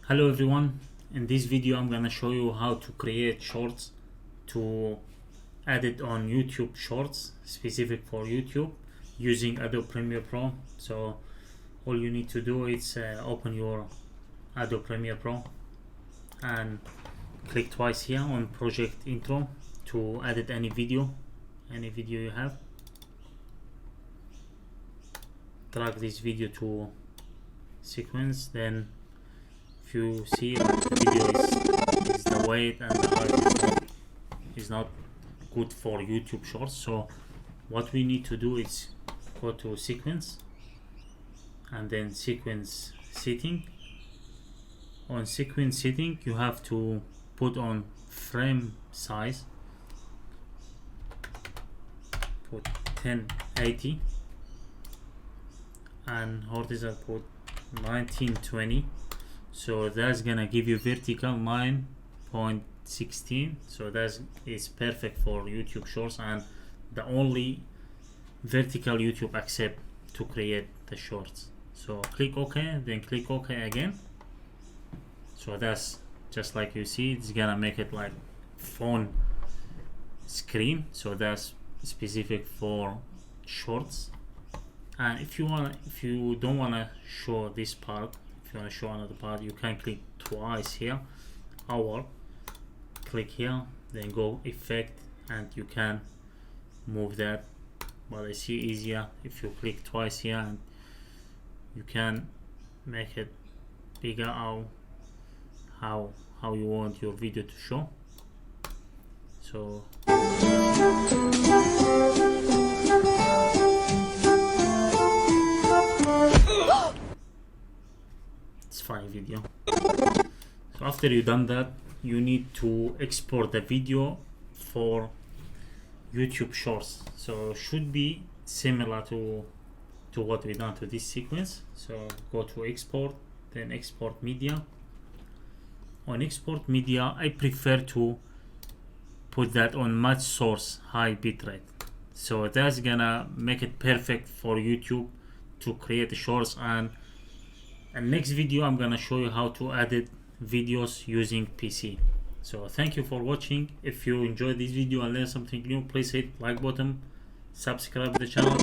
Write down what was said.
Hello everyone, in this video I'm gonna show you how to create shorts to add it on YouTube Shorts specific for YouTube using Adobe Premiere Pro. So all you need to do is open your Adobe Premiere Pro and click twice here on project intro to edit any video you have. Drag this video to sequence, then if you see the video is the weight and the height is not good for YouTube Shorts. So what we need to do is go to sequence and then sequence setting. On sequence setting you have to put on frame size, put 1080 and horizontal put 1920. So that's gonna give you vertical 9.16. so that is perfect for YouTube Shorts and the only vertical YouTube accept to create the shorts. So click OK, then click OK again. So that's just like you see, it's gonna make it like phone screen. So that's specific for shorts. And if you don't wanna show this part, if you want to show another part, you can click twice here, click here, then go effect, and you can move that. But I see easier if you click twice here, and you can make it bigger or how you want your video to show. So funny video. So after you done that, you need to export the video for YouTube Shorts. So should be similar to what we done to this sequence. So go to export, then export media. On export media, I prefer to put that on match source high bitrate. So that's gonna make it perfect for YouTube to create the shorts. And next video I'm gonna show you how to edit videos using PC. So thank you for watching. If you enjoyed this video and learned something new, please hit like button, subscribe to the channel.